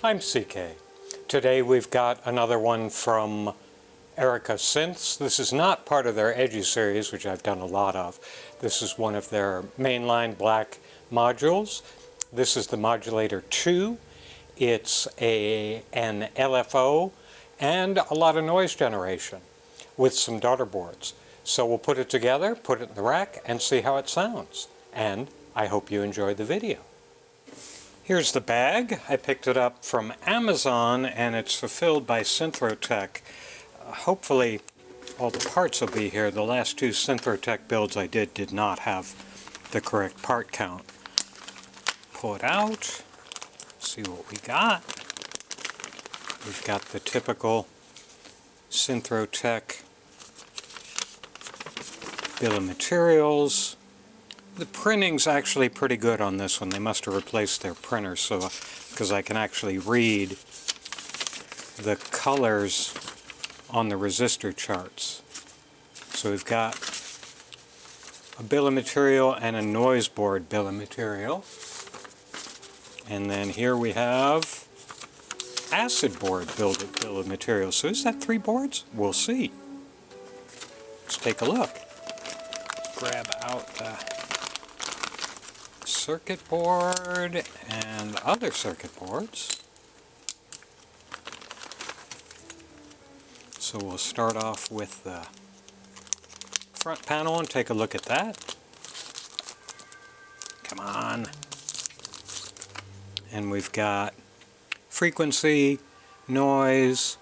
I'm CK. Today we've got another one from Erica Synths. This is not part of their Edgy series, which I've done a lot of. This is one of their mainline black modules. This is the Modulator II. It's an LFO and a lot of noise generation with some daughterboards. So we'll put it together, put it in the rack, and see how it sounds. And I hope you enjoy the video. Here's the bag. I picked it up from Amazon and it's fulfilled by Synthrotech. Hopefully all the parts will be here. The last two Synthrotech builds I did not have the correct part count. Pull it out, see what we got. We've got the typical Synthrotech bill of materials. The printing's actually pretty good on this one. They must have replaced their printer, so because I can actually read the colors on the resistor charts. So we've got a bill of material and a noise board bill of material. And then here we have acid board bill of material. So is that 3 boards? We'll see. Let's take a look. Grab out the circuit board and other circuit boards. So we'll start off with the front panel and take a look at that. Come on. And we've got frequency, noise,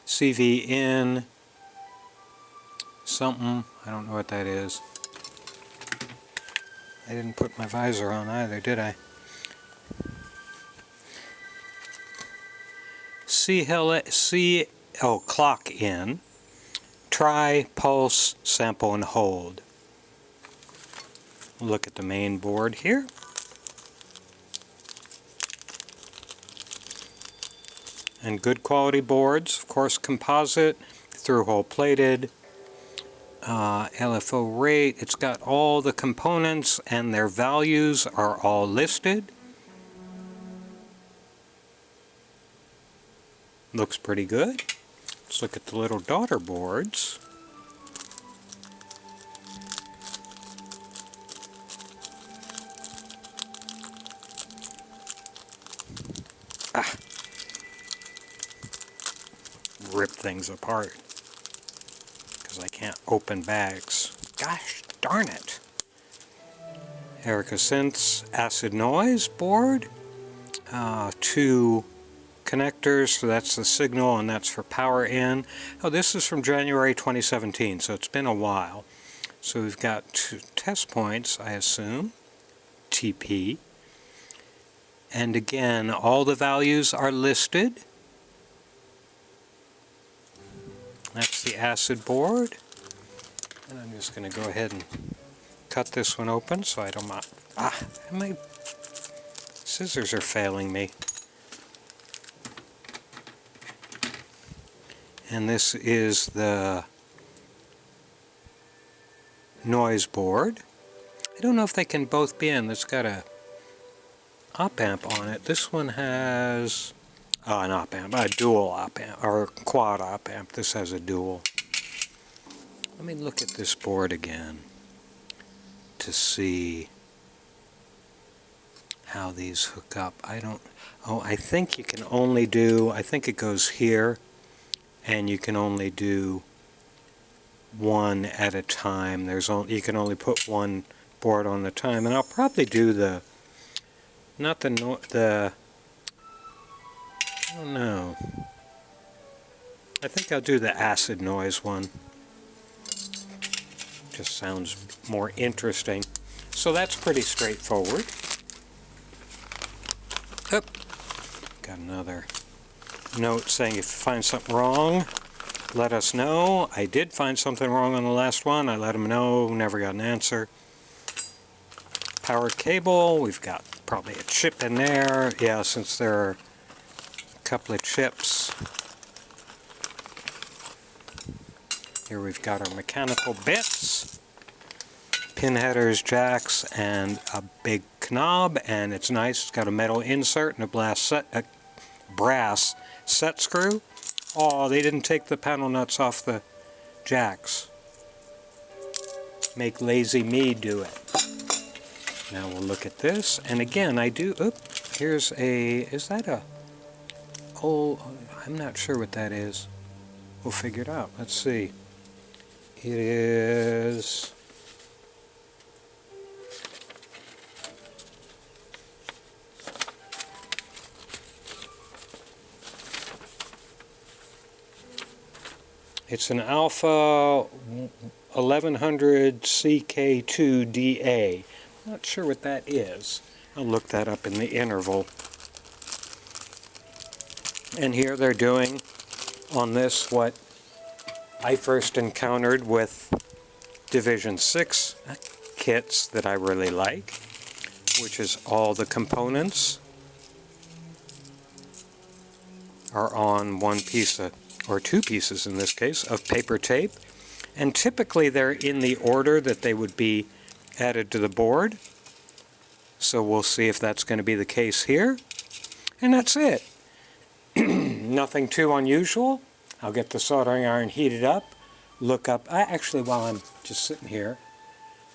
CV in, something, I don't know what that is. I didn't put my visor on either, did I? Clock in. Try, pulse, sample, and hold. Look at the main board here. And good quality boards, of course composite, through-hole plated. LFO rate, it's got all the components and their values are all listed. Looks pretty good. Let's look at the little daughter boards. Rip things apart. I can't open bags. Gosh darn it. Erica Synths acid noise board. 2 connectors, so that's the signal and that's for power in. Oh, this is from January 2017, so it's been a while. So we've got 2 test points, I assume. TP. And again, all the values are listed. That's the acid board, and I'm just going to go ahead and cut this one open so I don't my scissors are failing me. And this is the noise board. I don't know if they can both be in. It's got a op amp on it. This one has an op amp, a dual op amp, or quad op amp. This has a dual. Let me look at this board again to see how these hook up. I think you can only do, I think it goes here, and you can only do one at a time. You can only put one board on a time, and I'll probably do I don't know. I think I'll do the acid noise one. Just sounds more interesting. So that's pretty straightforward. Oop. Got another note saying if you find something wrong, let us know. I did find something wrong on the last one. I let them know, never got an answer. Power cable, we've got probably a chip in there. Yeah, since there are couple of chips. Here we've got our mechanical bits, pin headers, jacks, and a big knob, and it's nice. It's got a metal insert and a brass set screw. Oh, they didn't take the panel nuts off the jacks. Make lazy me do it. Now we'll look at this, and again I do, here's a, is that a, oh, I'm not sure what that is. We'll figure it out. Let's see. It is, it's an Alpha 1100 CK2DA. Not sure what that is. I'll look that up in the interval. And here they're doing on this what I first encountered with Division 6 kits that I really like, which is all the components are on one piece of, or two pieces in this case, of paper tape. And typically they're in the order that they would be added to the board. So we'll see if that's going to be the case here. And that's it. Nothing too unusual. I'll get the soldering iron heated up, look up, actually while I'm just sitting here,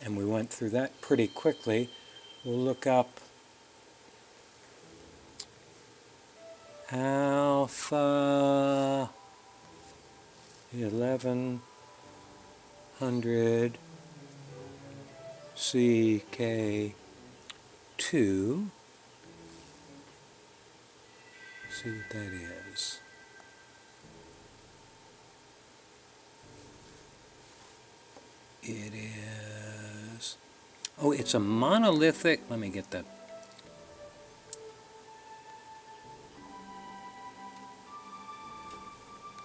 and we went through that pretty quickly, we'll look up Alpha 1100 CK2. See what that is. It is, oh, it's a monolithic, let me get that.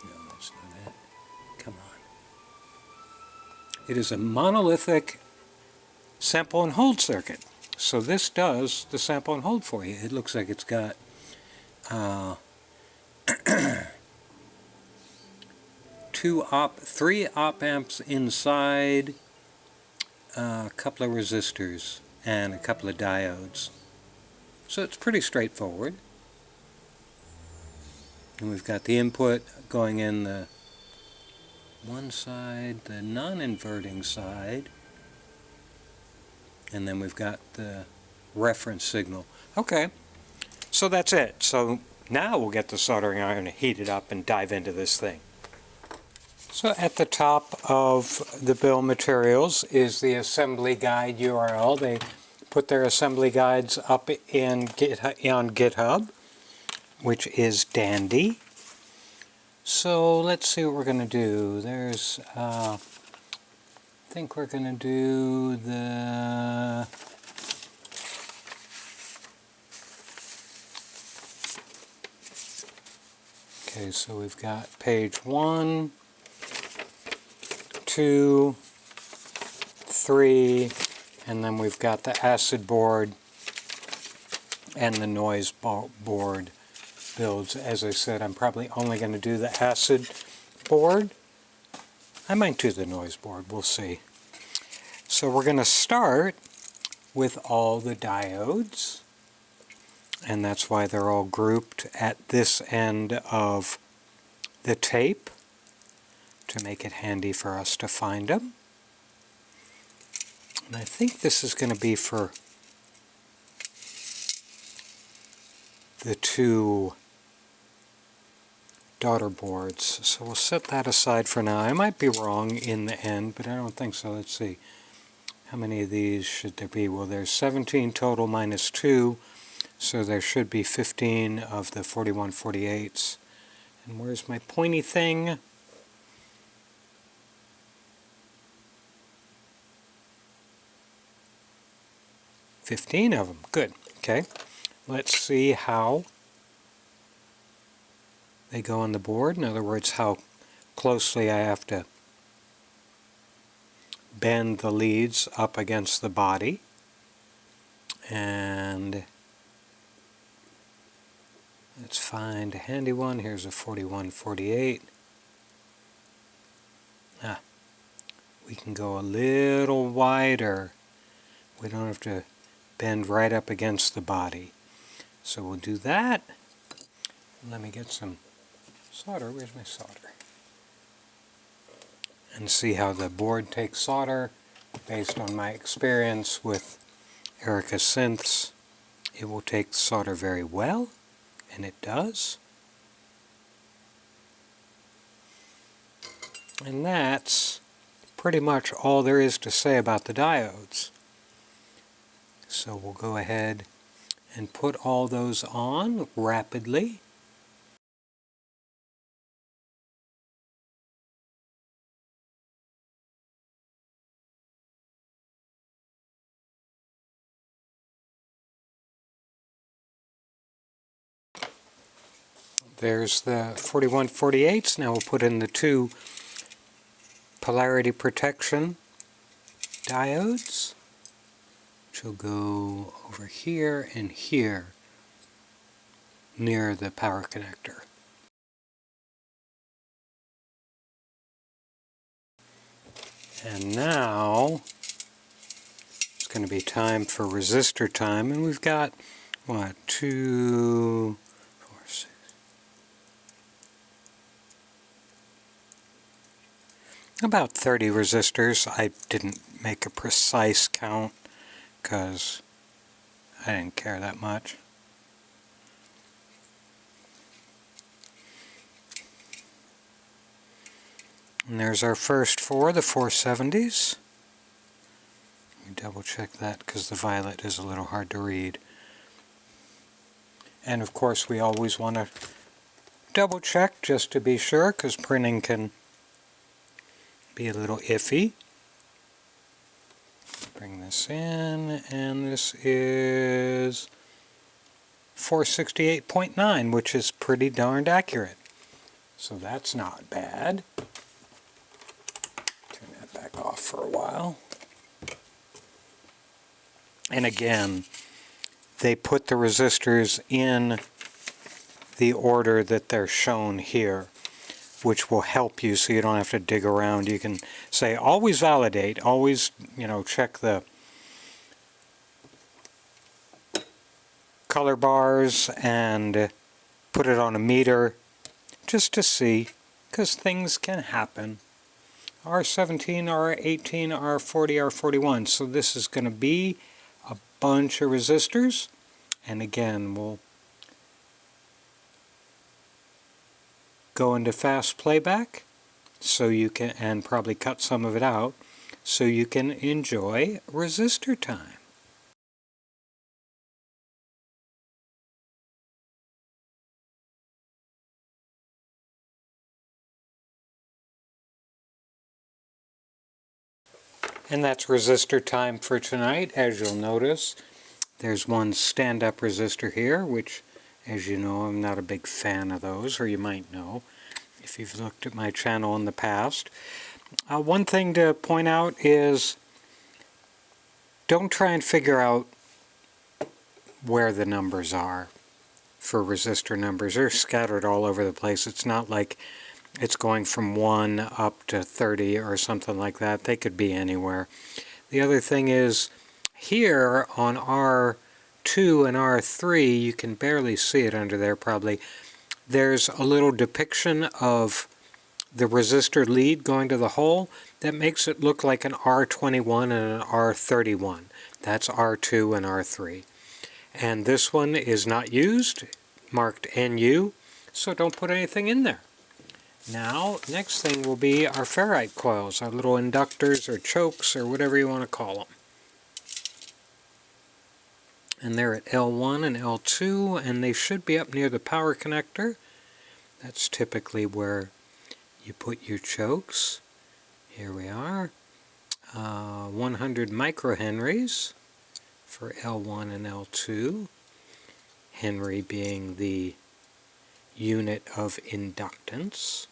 No, that's not it. Come on. It is a monolithic sample and hold circuit. So this does the sample and hold for you. It looks like it's got 3 op amps inside, a couple of resistors, and a couple of diodes. So it's pretty straightforward. And we've got the input going in the one side, the non-inverting side, and then we've got the reference signal. Okay, so that's it. So now we'll get the soldering iron heated up and dive into this thing. So at the top of the bill of materials is the assembly guide URL. They put their assembly guides up in on GitHub, which is dandy. So let's see what we're going to do. There's, I think we're going to do the, okay, so we've got page 1, 2, 3, and then we've got the acid board and the noise board builds. As I said, I'm probably only going to do the acid board. I might do the noise board, we'll see. So we're going to start with all the diodes, and that's why they're all grouped at this end of the tape, to make it handy for us to find them. And I think this is going to be for the 2 daughter boards. So we'll set that aside for now. I might be wrong in the end, but I don't think so. Let's see. How many of these should there be? Well, there's 17 total minus 2, so there should be 15 of the 4148s. And where's my pointy thing? 15 of them. Good. Okay. Let's see how they go on the board. In other words, how closely I have to bend the leads up against the body. And let's find a handy one. Here's a 4148. We can go a little wider. We don't have to bend right up against the body. So we'll do that. Let me get some solder. Where's my solder? And see how the board takes solder. Based on my experience with Erica Synths, it will take solder very well, and it does. And that's pretty much all there is to say about the diodes. So we'll go ahead and put all those on rapidly. There's the 4148s. Now we'll put in the two polarity protection diodes, which will go over here and here near the power connector. And now it's going to be time for resistor time, and we've got, what, 2, 4, 6. About 30 resistors. I didn't make a precise count because I didn't care that much. And there's our first four, the 470s. Let me double check that because the violet is a little hard to read. And of course we always want to double check just to be sure, because printing can be a little iffy. Bring this in, and this is 468.9, which is pretty darned accurate. So that's not bad. Turn that back off for a while. And again, they put the resistors in the order that they're shown here, which will help you so you don't have to dig around. You can say always validate, always, check the color bars and put it on a meter just to see, because things can happen. R17, R18, R40, R41. So this is going to be a bunch of resistors. And again, we'll go into fast playback so you can, and probably cut some of it out, so you can enjoy resistor time. And that's resistor time for tonight. As you'll notice, there's one stand-up resistor here, which, as you know, I'm not a big fan of those, or you might know if you've looked at my channel in the past. One thing to point out is don't try and figure out where the numbers are for resistor numbers. They're scattered all over the place. It's not like it's going from 1 up to 30 or something like that. They could be anywhere. The other thing is, here on R2 and R3, you can barely see it under there probably, there's a little depiction of the resistor lead going to the hole that makes it look like an R21 and an R31. That's R2 and R3. And this one is not used, marked NU, so don't put anything in there. Now, next thing will be our ferrite coils, our little inductors or chokes or whatever you want to call them. And they're at L1 and L2, and they should be up near the power connector. That's typically where you put your chokes. Here we are. 100 microhenries for L1 and L2. Henry being the unit of inductance.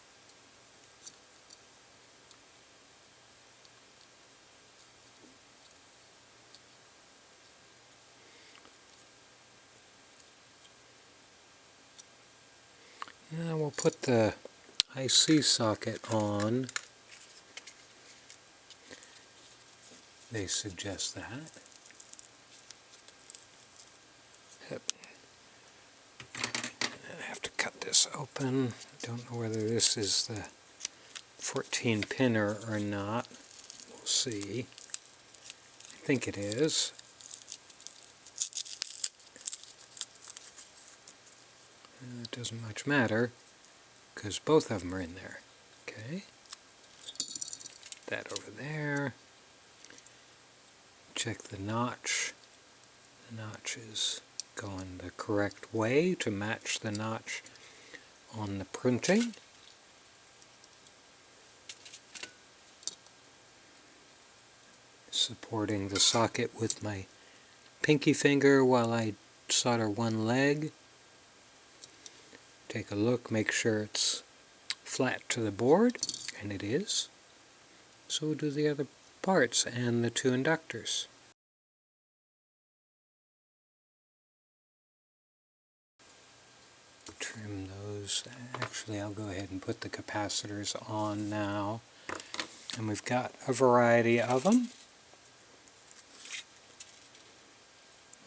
Now we'll put the IC socket on. They suggest that. I have to cut this open. Don't know whether this is the 14 pinner or not. We'll see. I think it is. It doesn't much matter because both of them are in there. Okay. That over there. Check the notch. The notch is going the correct way to match the notch on the printing. Supporting the socket with my pinky finger while I solder one leg. Take a look, make sure it's flat to the board, and it is. So do the other parts and the two inductors. Trim those. Actually, I'll go ahead and put the capacitors on now. And we've got a variety of them.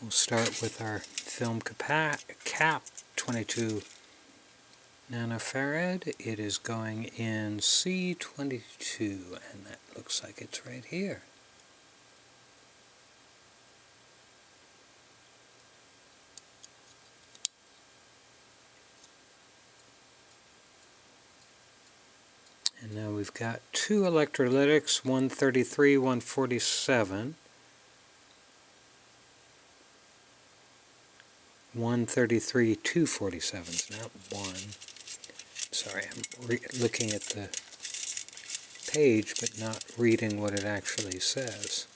We'll start with our film cap, 22 nanofarad. It is going in C22, and that looks like it's right here. And now we've got two electrolytics, 133, 147. 133 247s, not one. Sorry, I'm looking at the page but not reading what it actually says.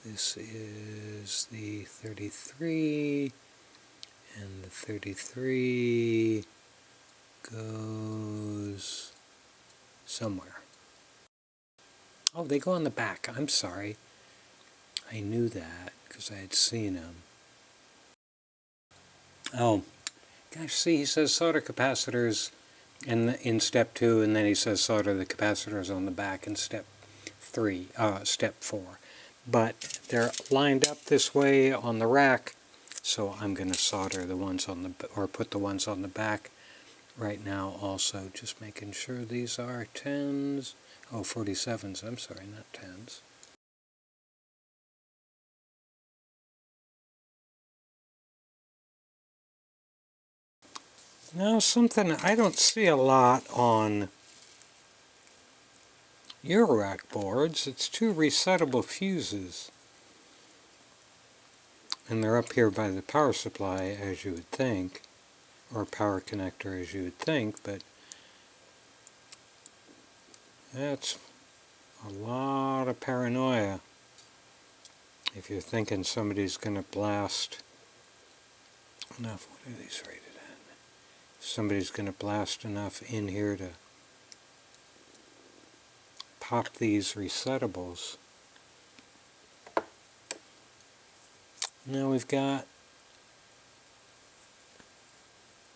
This is the 33, and the 33 goes somewhere. Oh, they go on the back. I'm sorry. I knew that because I had seen them. Oh, gosh, see, he says solder capacitors in step 2, and then he says solder the capacitors on the back in step 4. But they're lined up this way on the rack, so I'm going to solder the ones on the, or put the ones on the back right now also, just making sure these are 10s, oh, 47s, I'm sorry, not 10s. Now, something I don't see a lot on eurorack boards, it's two resettable fuses. And they're up here by the power supply, as you would think, or power connector, as you would think, but that's a lot of paranoia if you're thinking somebody's going to blast enough. What are these rated at? Somebody's going to blast enough in here to pop these resettables. Now we've got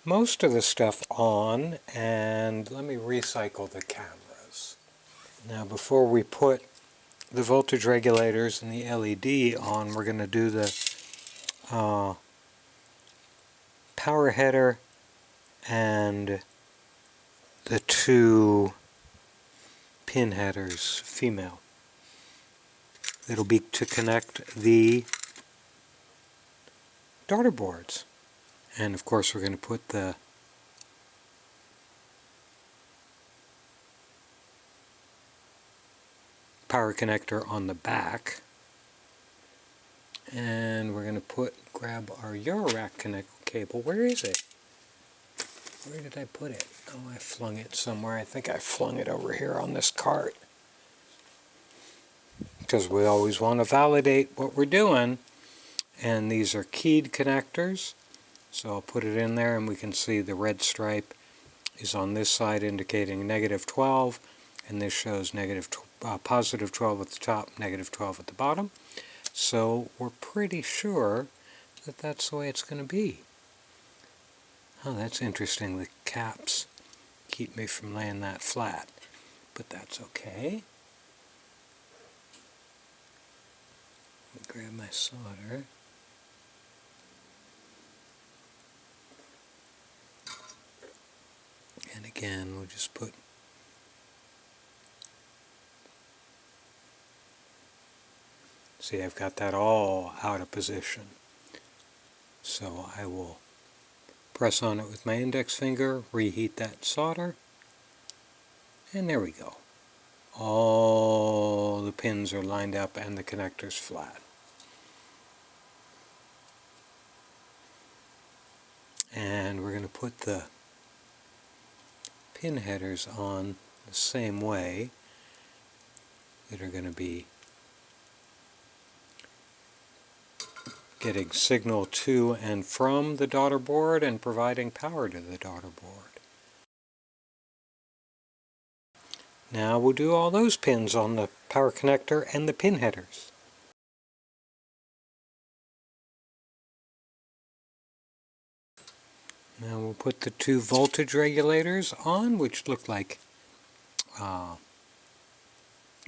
most of the stuff on, and let me recycle the cameras. Now before we put the voltage regulators and the LED on, we're going to do the power header and the two pin headers, female. It'll be to connect the daughter boards. And of course we're going to put the power connector on the back. And we're going to grab our eurorack cable. Where is it? Where did I put it? Oh, I flung it somewhere. I think I flung it over here on this cart. Because we always want to validate what we're doing. And these are keyed connectors. So I'll put it in there, and we can see the red stripe is on this side indicating negative 12. And this shows positive 12 at the top, negative 12 at the bottom. So we're pretty sure that that's the way it's going to be. Oh, that's interesting. The caps keep me from laying that flat, but that's okay. Let me grab my solder. again, we'll just put see, I've got that all out of position. So I will press on it with my index finger, reheat that solder, and there we go. All the pins are lined up and the connector's flat. And we're going to put the pin headers on the same way that are going to be getting signal to and from the daughter board and providing power to the daughter board. Now we'll do all those pins on the power connector and the pin headers. Now we'll put the two voltage regulators on, which look like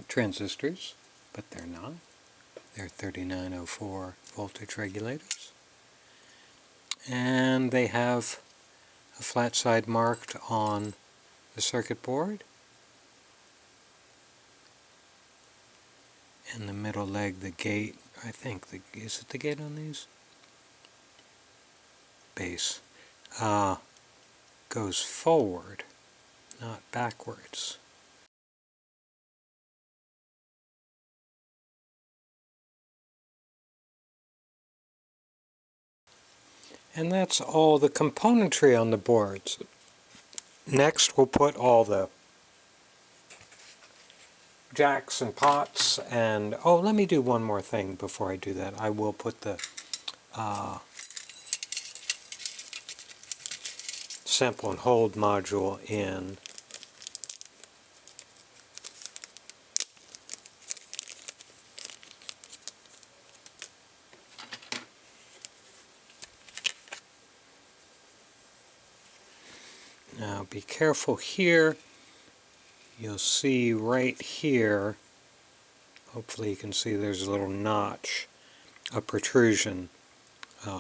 transistors, but they're not. They're 3904 voltage regulators. And they have a flat side marked on the circuit board. And the middle leg, the gate, I think, is it the gate on these? Base. Goes forward, not backwards. And that's all the componentry on the boards. Next we'll put all the jacks and pots and, oh, let me do one more thing before I do that. I will put the sample and hold module in. Now be careful here. You'll see right here, hopefully you can see there's a little notch, a protrusion,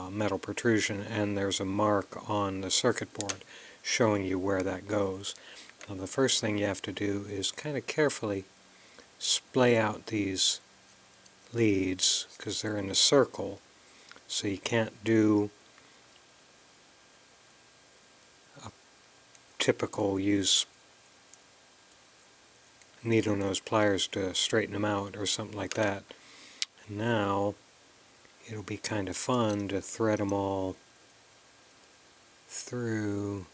metal protrusion, and there's a mark on the circuit board showing you where that goes. Now the first thing you have to do is kind of carefully splay out these leads because they're in a circle, so you can't do a typical use needle nose pliers to straighten them out or something like that. And now it'll be kind of fun to thread them all through.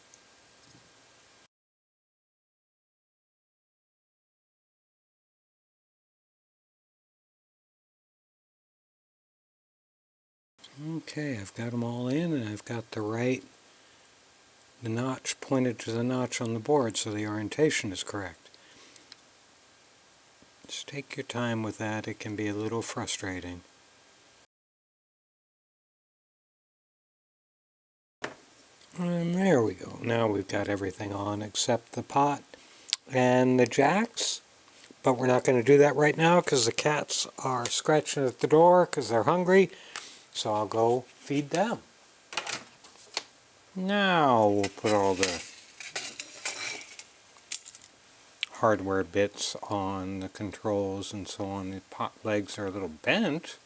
Okay, I've got them all in, and I've got the notch pointed to the notch on the board, so the orientation is correct. Just take your time with that. It can be a little frustrating. And there we go. Now we've got everything on except the pot and the jacks. But we're not going to do that right now because the cats are scratching at the door because they're hungry. So I'll go feed them. Now we'll put all the hardware bits on the controls and so on. The pot legs are a little bent.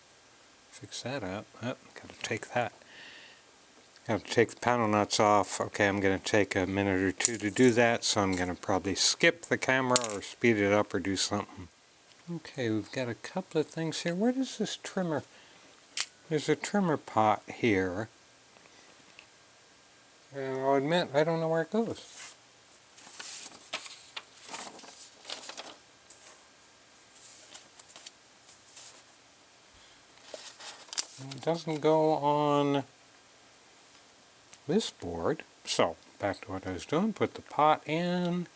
Fix that up. Oh, gotta take that. Gotta take the panel nuts off. Okay, I'm gonna take a minute or two to do that, so I'm gonna probably skip the camera or speed it up or do something. Okay, we've got a couple of things here. Where does this trimmer? There's a trimmer pot here. And I'll admit, I don't know where it goes. It doesn't go on this board. So, back to what I was doing. Put the pot in.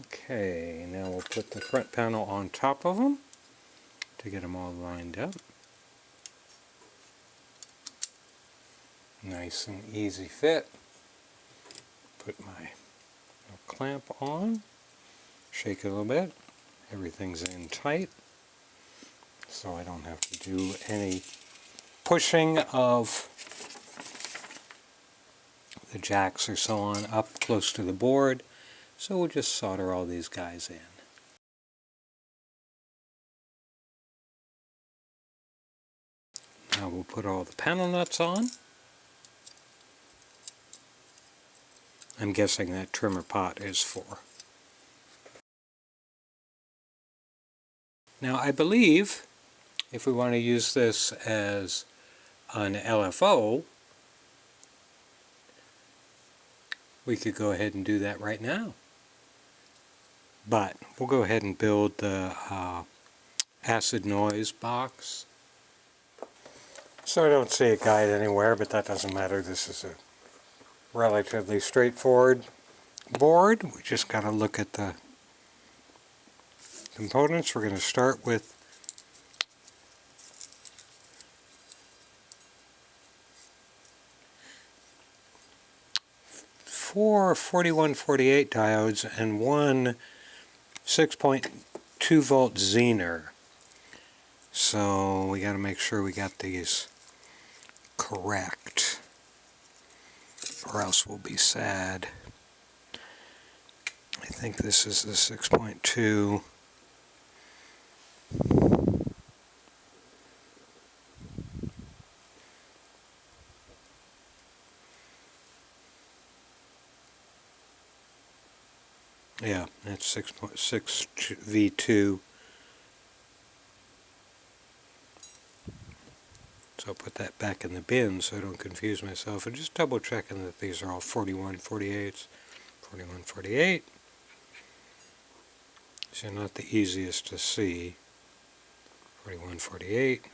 Okay, now we'll put the front panel on top of them to get them all lined up. Nice and easy fit. Put my clamp on. Shake it a little bit. Everything's in tight, so I don't have to do any pushing of the jacks or so on up close to the board. So we'll just solder all these guys in. Now we'll put all the panel nuts on. I'm guessing that trimmer pot is for. Now I believe if we want to use this as an LFO, we could go ahead and do that right now. But we'll go ahead and build the acid noise box. So I don't see a guide anywhere, but that doesn't matter. This is a relatively straightforward board. We just got to look at the components. We're going to start with four 4148 diodes and one 6.2 volt Zener. So we got to make sure we got these correct, or else we'll be sad. I think this is the 6.2. Yeah, that's 6.6 V2. So I'll put that back in the bin so I don't confuse myself, and just double checking that these are all 4148s. 4148. These are not the easiest to see. 4148.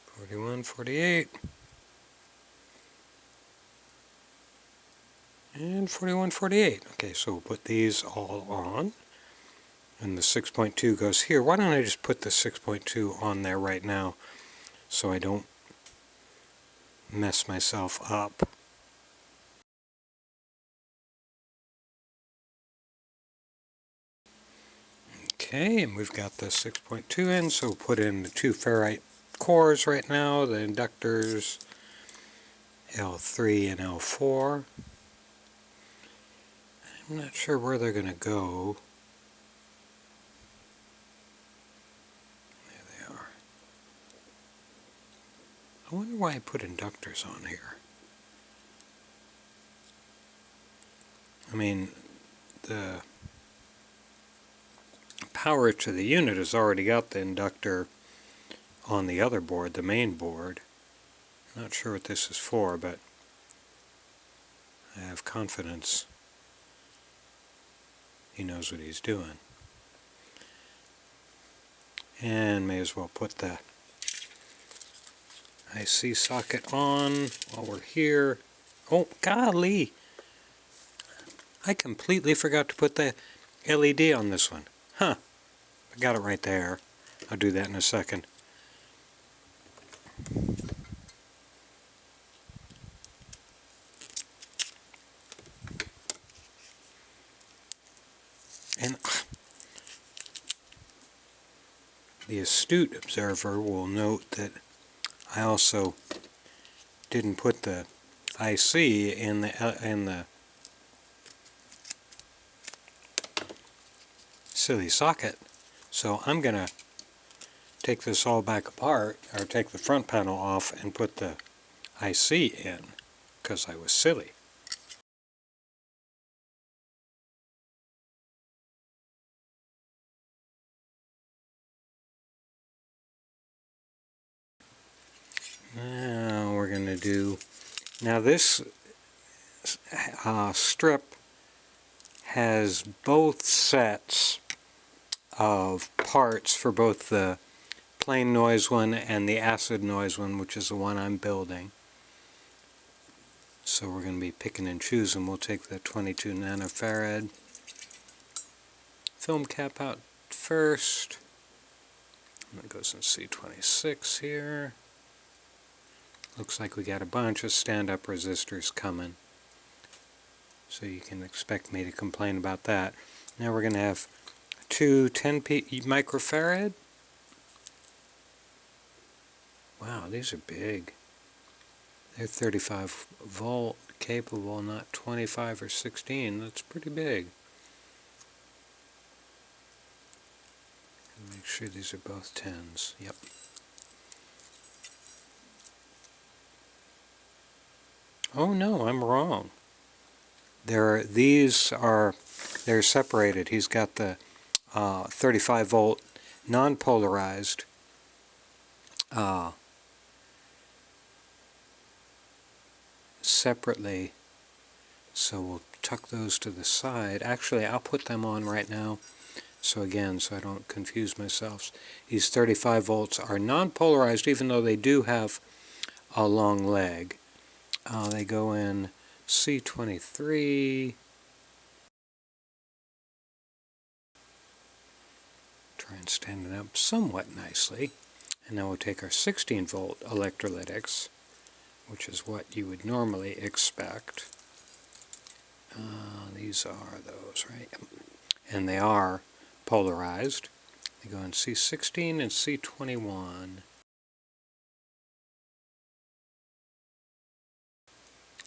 4148. And 4148. Okay, so we'll put these all on. And the 6.2 goes here. Why don't I just put the 6.2 on there right now so I don't mess myself up. Okay, and we've got the 6.2 in, so we'll put in the two ferrite cores right now, the inductors L3 and L4. I'm not sure where they're going to go. There they are. I wonder why I put inductors on here. I mean, the power to the unit has already got the inductor on the other board, the main board. I'm not sure what this is for, but I have confidence he knows what he's doing. And may as well put the IC socket on while we're here. Oh, golly! I completely forgot to put the LED on this one. Huh. I got it right there. I'll do that in a second. And the astute observer will note that I also didn't put the IC in the silly socket. So I'm going to take this all back apart, or take the front panel off and put the IC in, because I was silly. Now we're going to do, now this strip has both sets of parts for both the plain noise one and the acid noise one, which is the one I'm building. So we're going to be picking and choosing. We'll take the 22 nanofarad film cap out first. And it goes in C26 here. Looks like we got a bunch of stand-up resistors coming. So you can expect me to complain about that. Now we're going to have two 10 microfarad, Wow, these are big. They're 35 volt capable, not 25 or 16. That's pretty big. Make sure these are both 10s. Yep. Oh no, I'm wrong. They're separated. He's got the 35 volt non-polarized separately, so we'll tuck those to the side. Actually, I'll put them on right now, so I don't confuse myself. These 35 volts are non-polarized, even though they do have a long leg. They go in C23. Try and stand it up somewhat nicely. And now we'll take our 16 volt electrolytics, which is what you would normally expect. These are those, right? And they are polarized. They go in C16 and C21.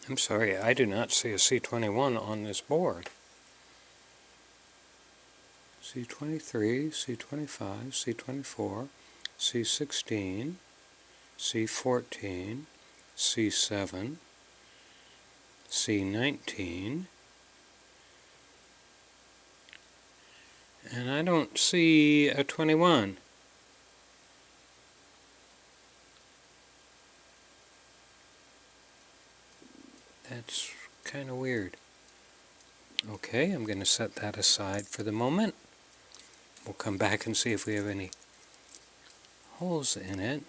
I'm sorry, I do not see a C21 on this board. C23, C25, C24, C16, C14, C7, C19, and I don't see a 21. That's kind of weird. Okay, I'm going to set that aside for the moment. We'll come back and see if we have any holes in it.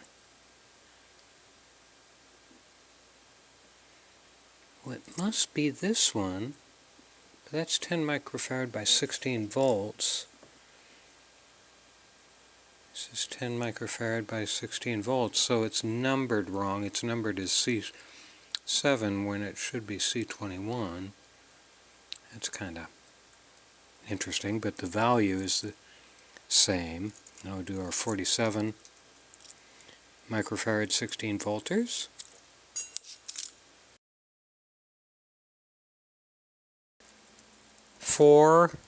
Well, it must be this one. That's 10 microfarad by 16 volts. This is 10 microfarad by 16 volts, so it's numbered wrong. It's numbered as C7 when it should be C21. That's kind of interesting, but the value is the same. Now we'll do our 47 microfarad 16 volters. Four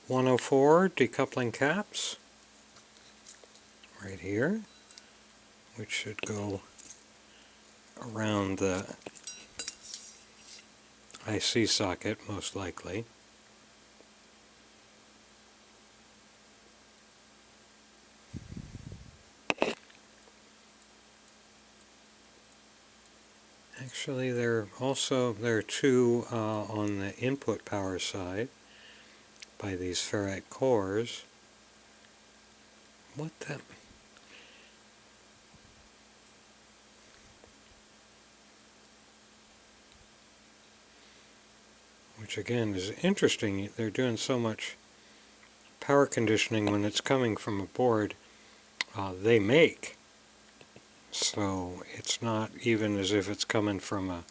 104 decoupling caps right here, which should go around the IC socket most likely. Actually, there are two on the input power side by these ferrite cores. What the? Which again is interesting. They're doing so much power conditioning when it's coming from a board they make. So it's not even as if it's coming from a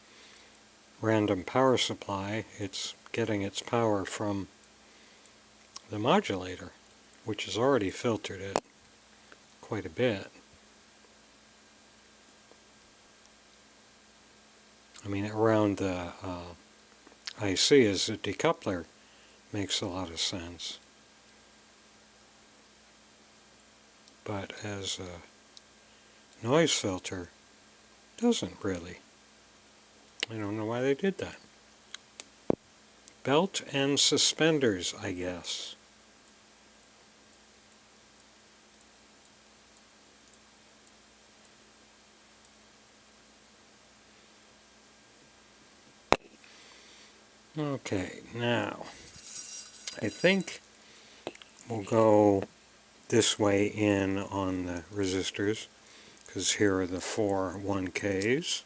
random power supply. It's getting its power from the modulator, which has already filtered it quite a bit. I mean, around the IC as a decoupler makes a lot of sense. But as a noise filter, doesn't really. I don't know why they did that. Belt and suspenders, I guess. Okay, now, I think we'll go this way in on the resistors, because here are the 4 1Ks.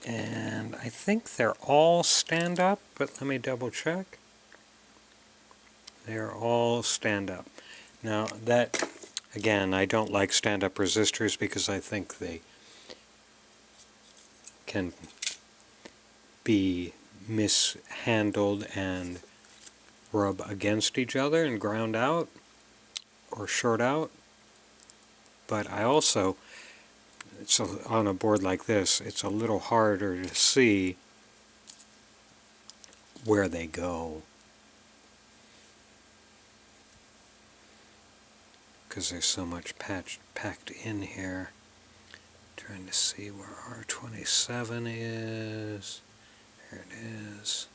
And I think they're all stand up, but let me double check. They are all stand-up. Now that, again, I don't like stand-up resistors because I think they can be mishandled and rub against each other and ground out or short out. But I also, on a board like this, it's a little harder to see where they go, because there's so much packed in here. Trying to see where R27 is. Here it is.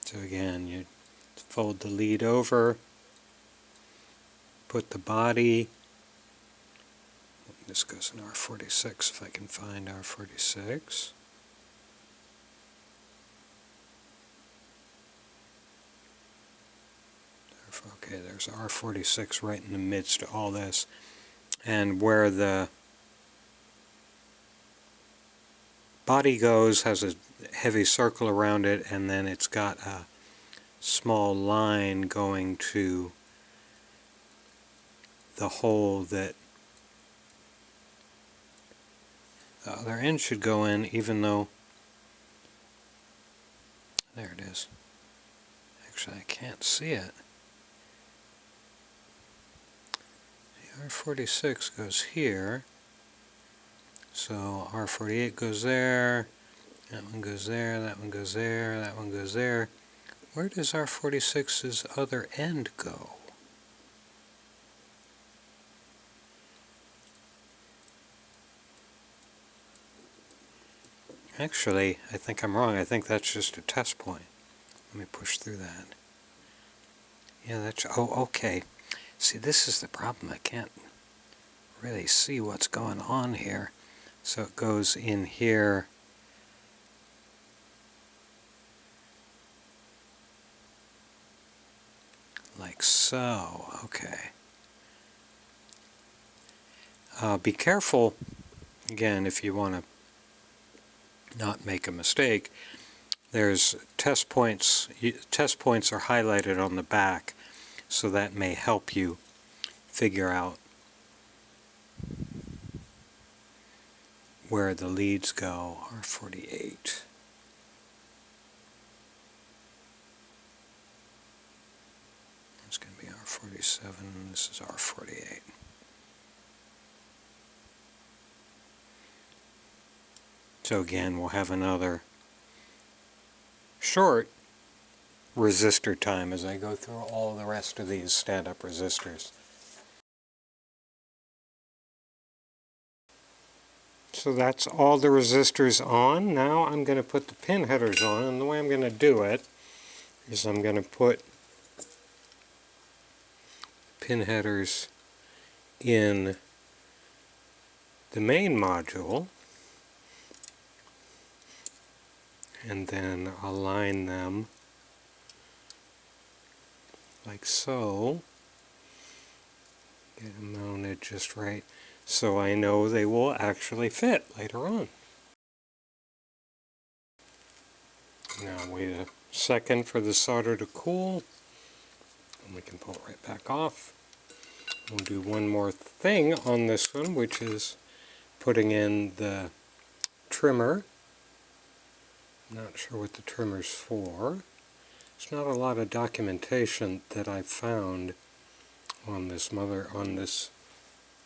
So again, you fold the lead over, put the body, this goes in R46 if I can find R46. Okay, there's R46 right in the midst of all this. And where the body goes has a heavy circle around it, and then it's got a small line going to the hole that the other end should go in, even though, there it is. Actually, I can't see it. The R46 goes here, so R48 goes there, that one goes there, that one goes there, that one goes there. Where does R46's other end go? Actually, I think I'm wrong. I think that's just a test point. Let me push through that. Yeah, that's, oh, okay. See, this is the problem. I can't really see what's going on here. So it goes in here. Like so. Okay. Be careful, again, if you want to not make a mistake. There's test points. Test points are highlighted on the back, so that may help you figure out where the leads go. R48. It's going to be R47, and this is R48. So again, we'll have another short resistor time as I go through all the rest of these stand-up resistors. So that's all the resistors on. Now I'm going to put the pin headers on, and the way I'm going to do it is I'm going to put pin headers in the main module, and then align them like so. Get them mounted just right so I know they will actually fit later on. Now wait a second for the solder to cool, and we can pull it right back off. We'll do one more thing on this one, which is putting in the trimmer. Not sure what the trimmer's for. There's not a lot of documentation that I've found on this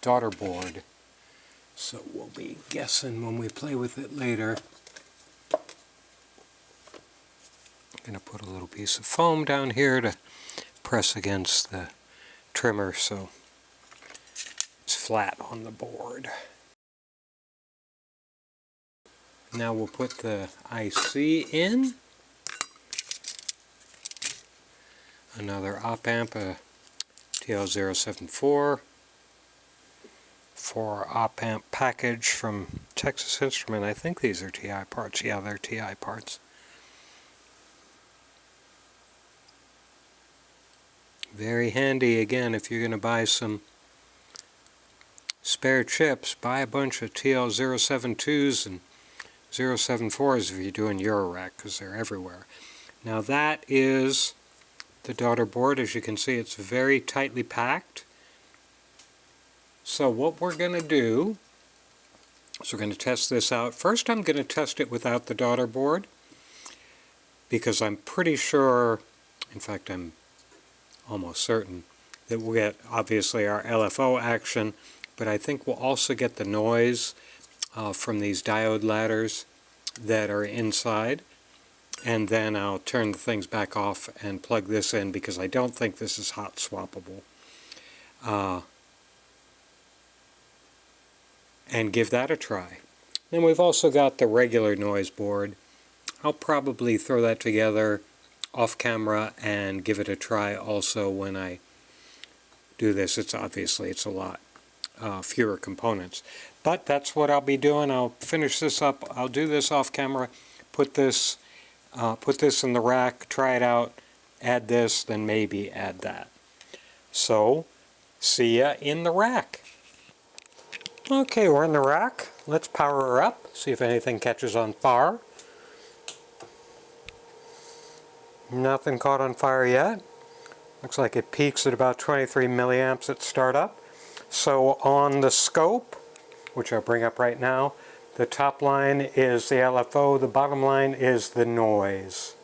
daughter board, so we'll be guessing when we play with it later. I'm going to put a little piece of foam down here to press against the trimmer so it's flat on the board. Now we'll put the IC in. Another op amp, a TL074. 4 op amp package from Texas Instrument. I think these are TI parts. Yeah, they're TI parts. Very handy, again, if you're going to buy some spare chips, buy a bunch of TL072s and 074s if you're doing eurorack, because they're everywhere. Now that is the daughter board. As you can see, it's very tightly packed. So what we're going to do is we're going to test this out. First I'm going to test it without the daughter board, because I'm pretty sure, in fact I'm almost certain, that we'll get obviously our LFO action, but I think we'll also get the noise from these diode ladders that are inside. And then I'll turn the things back off and plug this in, because I don't think this is hot swappable. And give that a try. Then we've also got the regular noise board. I'll probably throw that together off camera and give it a try also when I do this. It's obviously it's a lot fewer components. But that's what I'll be doing. I'll finish this up. I'll do this off camera, put this in the rack, try it out, add this, then maybe add that. So, see ya in the rack. Okay, we're in the rack. Let's power her up, see if anything catches on fire. Nothing caught on fire yet. Looks like it peaks at about 23 milliamps at startup. So on the scope, which I'll bring up right now, the top line is the LFO, the bottom line is the noise.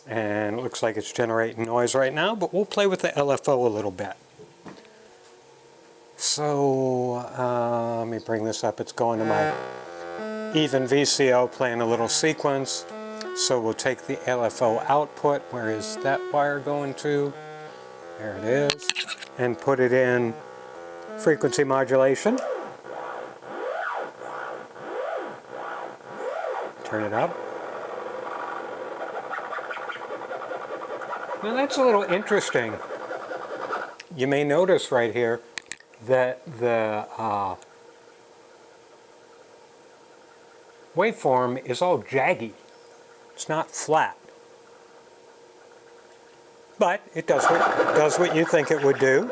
And it looks like it's generating noise right now, but we'll play with the LFO a little bit. So, let me bring this up. It's going to my even VCO, playing a little sequence. So we'll take the LFO output, where is that wire going to? There it is. And put it in frequency modulation. Turn it up. Now that's a little interesting. You may notice right here that the waveform is all jaggy. It's not flat. But it does what you think it would do.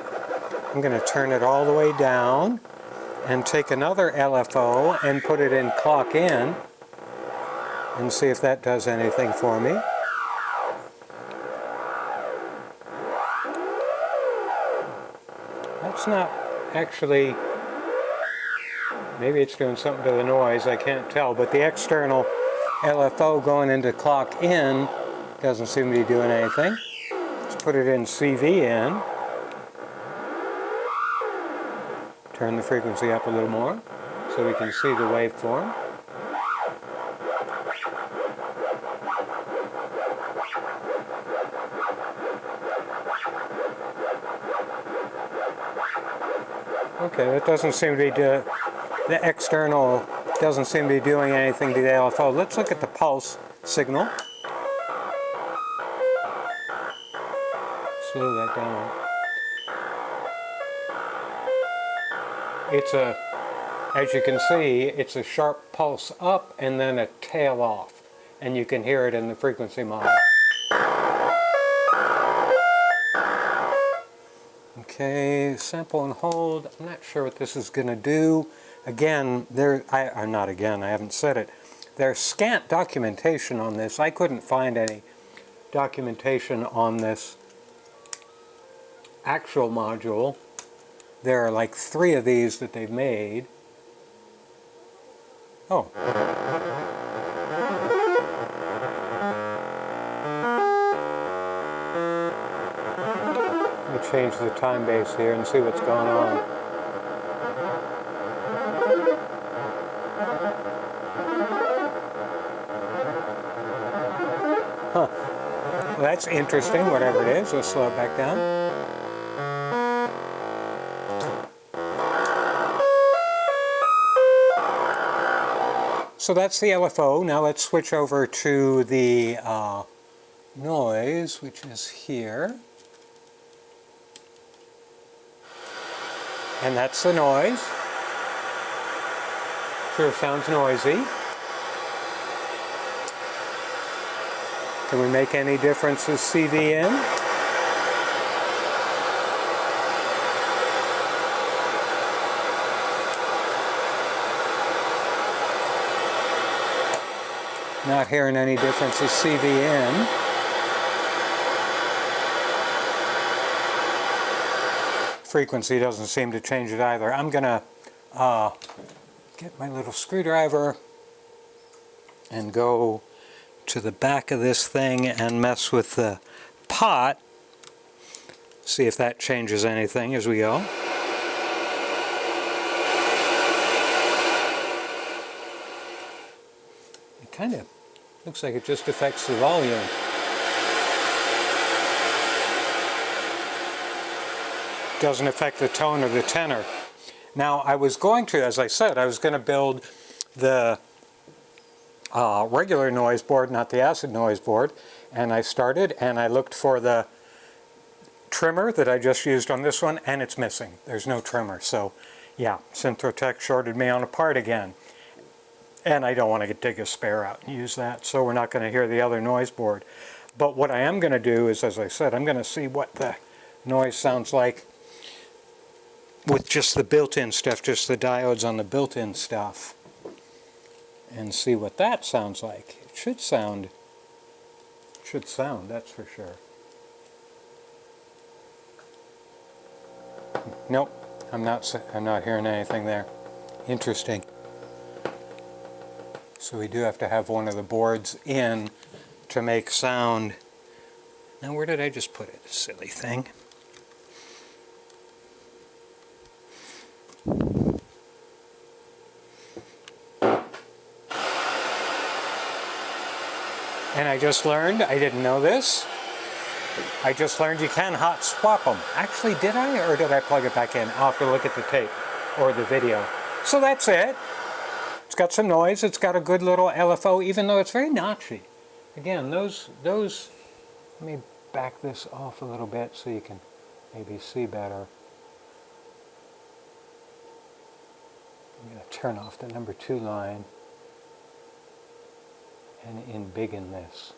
I'm going to turn it all the way down and take another LFO and put it in clock in and see if that does anything for me. That's not actually, maybe it's doing something to the noise, I can't tell, but the external LFO going into clock in doesn't seem to be doing anything. Let's put it in CV in. Turn the frequency up a little more so we can see the waveform. Okay, that doesn't seem to be the external doesn't seem to be doing anything to the LFO. Let's look at the pulse signal. Slow that down. It's a, as you can see, it's a sharp pulse up and then a tail off. And you can hear it in the frequency mod. Okay, sample and hold. I'm not sure what this is going to do. Again, I haven't said it. There's scant documentation on this. I couldn't find any documentation on this actual module. There are like 3 of these that they've made. Oh. Let me change the time base here and see what's going on. Huh. Well, that's interesting, whatever it is. Let's slow it back down. So that's the LFO. Now let's switch over to the noise, which is here. And that's the noise. Sure sounds noisy. Can we make any difference with CV in? Not hearing any difference with CV in. Frequency doesn't seem to change it either. I'm going to get my little screwdriver and go to the back of this thing and mess with the pot. See if that changes anything as we go. It kind of looks like it just affects the volume. Doesn't affect the tone or the tenor. Now I was going to, as I said, I was going to build the regular noise board, not the acid noise board, and I started and I looked for the trimmer that I just used on this one, and it's missing. There's no trimmer. So yeah, Synthrotech shorted me on a part again, and I don't want to dig a spare out and use that, so we're not going to hear the other noise board. But what I am going to do is, as I said, I'm going to see what the noise sounds like with just the built-in stuff, just the diodes on the built-in stuff, and see what that sounds like. It should sound, that's for sure. Nope, I'm not hearing anything there. Interesting. So we do have to have one of the boards in to make sound. Now where did I just put it, silly thing? And I just learned, I didn't know this, I just learned you can hot swap them. Actually, did I, or did I plug it back in? I'll have to look at the tape or the video. So that's it. It's got some noise, it's got a good little LFO, even though it's very notchy. Again, those, let me back this off a little bit so you can maybe see better. I'm going to turn off the number 2 line and embiggen this.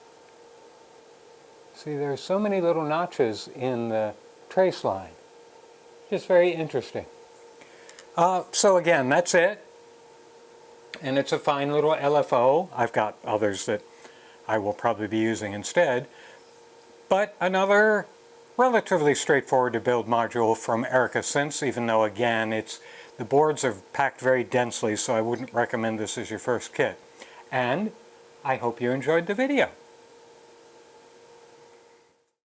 See, there's so many little notches in the trace line. Just very interesting. So again, that's it. And it's a fine little LFO. I've got others that I will probably be using instead. But another relatively straightforward to build module from Erica Synths, even though again the boards are packed very densely, so I wouldn't recommend this as your first kit. And I hope you enjoyed the video.